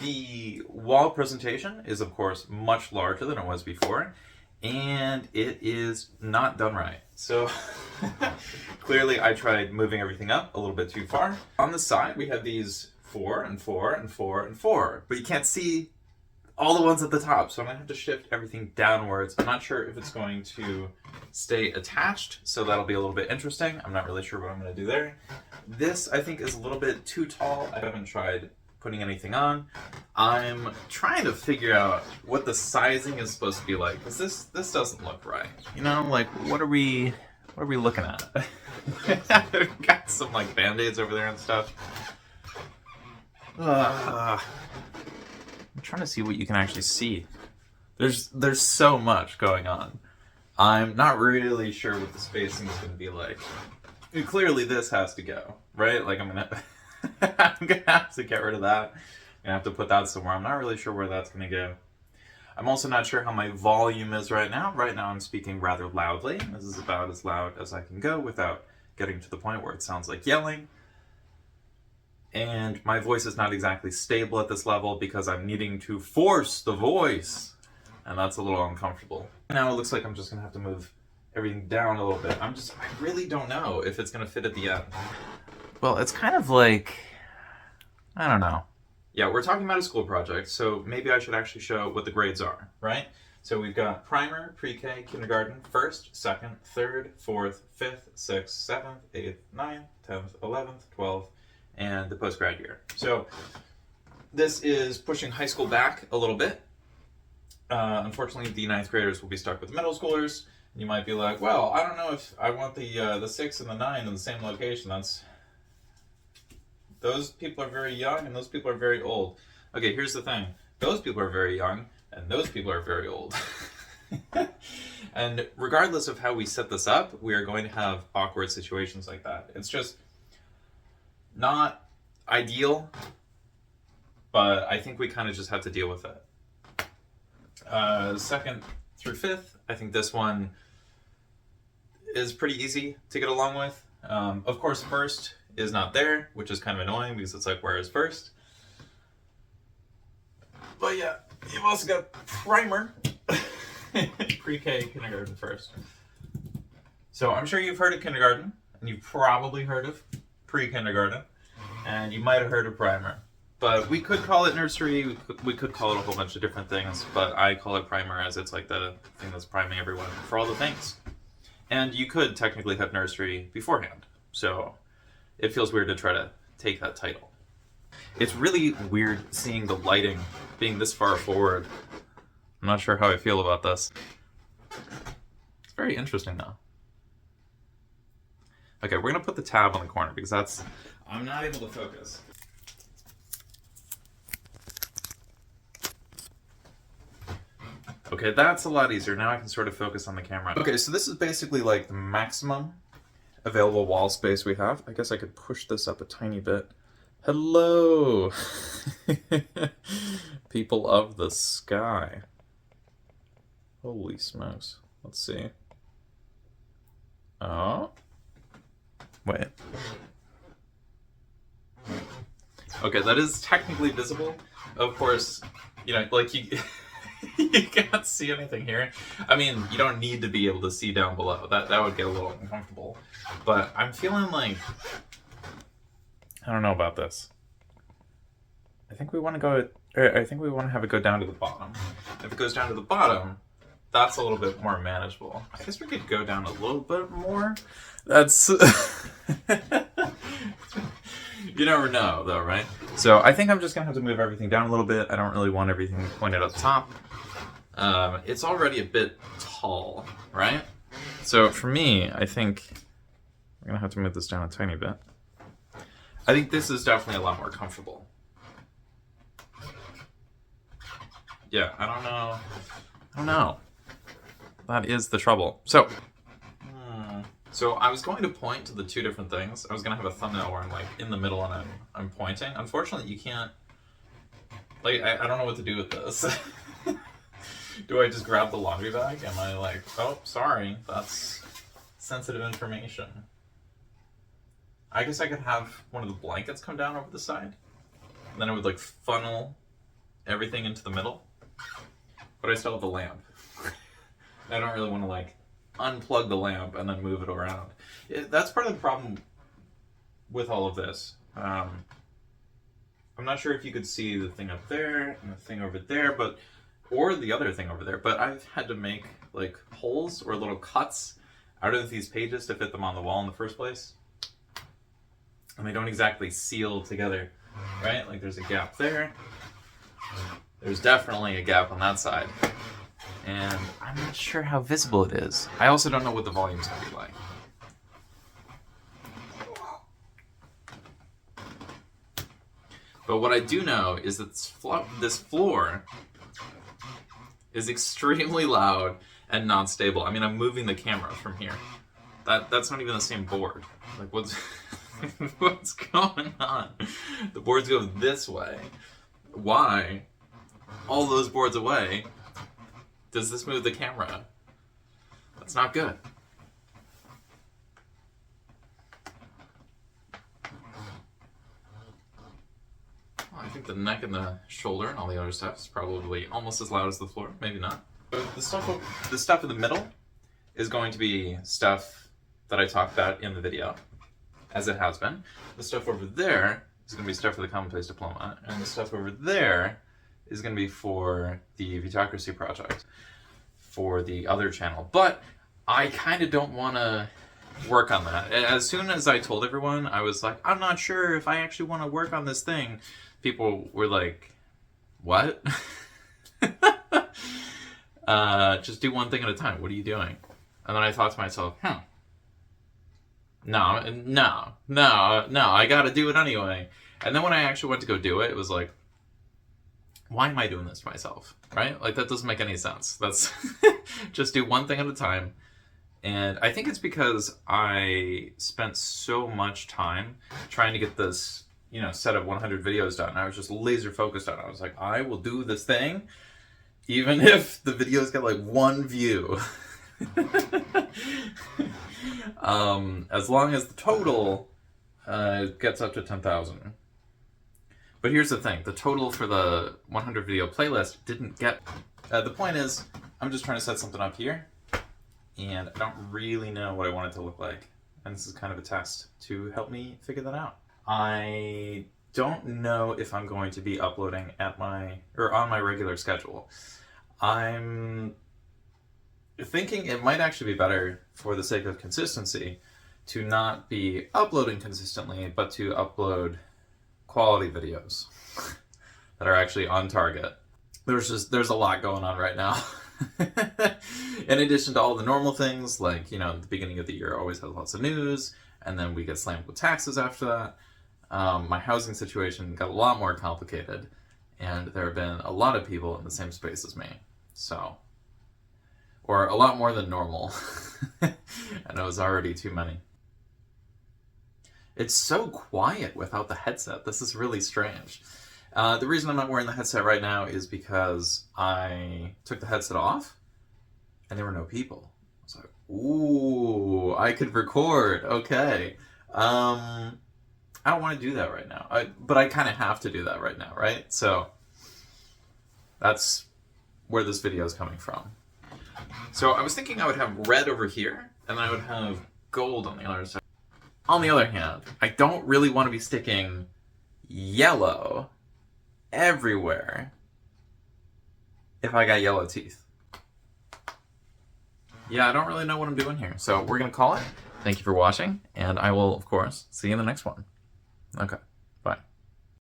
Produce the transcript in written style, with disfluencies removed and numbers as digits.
The wall presentation is, of course, much larger than it was before, and it is not done right. So clearly I tried moving everything up a little bit too far. On the side, we have these 4 and 4 and 4 and 4, but you can't see all the ones at the top, so I'm gonna have to shift everything downwards. I'm not sure if it's going to stay attached, so that'll be a little bit interesting. I'm not really sure what I'm gonna do there. This, I think, is a little bit too tall. I haven't tried putting anything on. I'm trying to figure out what the sizing is supposed to be like, because this doesn't look right. You know, like what are we looking at? I've got some like band-aids over there and stuff. I'm trying to see what you can actually see. There's so much going on. I'm not really sure what the spacing is going to be like. Clearly this has to go, right? Like I'm gonna have to get rid of that. I'm gonna have to put that somewhere. I'm not really sure where that's gonna go. I'm also not sure how my volume is right now. Right now I'm speaking rather loudly. This is about as loud as I can go without getting to the point where it sounds like yelling. And my voice is not exactly stable at this level because I'm needing to force the voice. And that's a little uncomfortable. Now it looks like I'm just gonna have to move everything down a little bit. I really don't know if it's gonna fit at the end. Well, it's kind of like, I don't know. Yeah, we're talking about a school project, so maybe I should actually show what the grades are, right? So we've got primer, pre-K, kindergarten, 1st, 2nd, 3rd, 4th, 5th, 6th, 7th, 8th, 9th, 10th, 11th, 12th, and the post-grad year. So this is pushing high school back a little bit. Unfortunately, the 9th graders will be stuck with the middle schoolers. You might be like, well, I don't know if I want the 6 and the 9 in the same location. Those people are very young and those people are very old. Okay, here's the thing. Those people are very young and those people are very old. And regardless of how we set this up, we are going to have awkward situations like that. It's just not ideal, but I think we kind of just have to deal with it. 2nd through 5th, I think this one is pretty easy to get along with. Of course, 1st is not there, which is kind of annoying because it's like, where is 1st? But yeah, you've also got primer, pre-K, kindergarten, 1st. So I'm sure you've heard of kindergarten, and you've probably heard of pre-kindergarten, and you might have heard of primer. But we could call it nursery, we could call it a whole bunch of different things, but I call it primer as it's like the thing that's priming everyone for all the things. And you could technically have nursery beforehand, so it feels weird to try to take that title. It's really weird seeing the lighting being this far forward. I'm not sure how I feel about this. It's very interesting though. Okay, we're gonna put the tab on the corner because I'm not able to focus. Okay, that's a lot easier. Now I can sort of focus on the camera. Okay, so this is basically like the maximum available wall space we have. I guess I could push this up a tiny bit. Hello, people of the sky. Holy smokes. Let's see. Oh. Wait. Okay, that is technically visible. Of course, you know, like you can't see anything here. I mean, you don't need to be able to see down below. That would get a little uncomfortable. But I'm feeling like, I don't know about this. I think we want to have it go down to the bottom. If it goes down to the bottom, that's a little bit more manageable. I guess we could go down a little bit more. That's you never know though, right? So I think I'm just gonna have to move everything down a little bit. I don't really want everything pointed up top. It's already a bit tall, right? So for me, I think I'm gonna have to move this down a tiny bit. I think this is definitely a lot more comfortable. Yeah, I don't know. That is the trouble. So I was going to point to the two different things. I was going to have a thumbnail where I'm like in the middle and I'm pointing. Unfortunately, you can't, like, I don't know what to do with this. Do I just grab the laundry bag? Am I like, oh, sorry, that's sensitive information. I guess I could have one of the blankets come down over the side. And then it would like funnel everything into the middle, but I still have the lamp. I don't really want to like unplug the lamp and then move it around. That's part of the problem with all of this. I'm not sure if you could see the thing up there and the thing over there, or the other thing over there, but I've had to make like holes or little cuts out of these pages to fit them on the wall in the first place. And they don't exactly seal together, right? Like there's a gap there. There's definitely a gap on that side. And I'm not sure how visible it is. I also don't know what the volume's gonna be like. But what I do know is that this floor is extremely loud and not stable. I mean, I'm moving the camera from here. That's not even the same board. Like, what's what's going on? The boards go this way. Why? All those boards away. Does this move the camera? That's not good. Well, I think the neck and the shoulder and all the other stuff is probably almost as loud as the floor. Maybe not. But the stuff in the middle is going to be stuff that I talked about in the video, as it has been. The stuff over there is going to be stuff for the Commonplace Diploma, and the stuff over there is going to be for the Vitocracy project, for the other channel. But I kind of don't want to work on that. As soon as I told everyone, I was like, I'm not sure if I actually want to work on this thing. People were like, what? Just do one thing at a time. What are you doing? And then I thought to myself, no, I gotta do it anyway. And then when I actually went to go do it, it was like, why am I doing this to myself? Right? Like, that doesn't make any sense. That's just do one thing at a time. And I think it's because I spent so much time trying to get this, set of 100 videos done. I was just laser focused on it. I was like, I will do this thing, even if the videos get like one view. As long as the total gets up to 10,000. But here's the thing, the total for the 100 video playlist didn't get... the point is, I'm just trying to set something up here, and I don't really know what I want it to look like. And this is kind of a test to help me figure that out. I don't know if I'm going to be uploading on my regular schedule. I'm thinking it might actually be better, for the sake of consistency, to not be uploading consistently, but to upload quality videos that are actually on target. There's a lot going on right now. In addition to all the normal things, like, the beginning of the year always has lots of news, and then we get slammed with taxes after that. My housing situation got a lot more complicated, and there have been a lot of people in the same space as me. So, or a lot more than normal. And it was already too many. It's so quiet without the headset. This is really strange. The reason I'm not wearing the headset right now is because I took the headset off and there were no people. I was like, ooh, I could record. Okay. I don't want to do that right now. But I kind of have to do that right now, right? So that's where this video is coming from. So I was thinking I would have red over here, and then I would have gold on the other side. On the other hand, I don't really want to be sticking yellow everywhere if I got yellow teeth. Yeah, I don't really know what I'm doing here. So we're going to call it. Thank you for watching, and I will, of course, see you in the next one. Okay.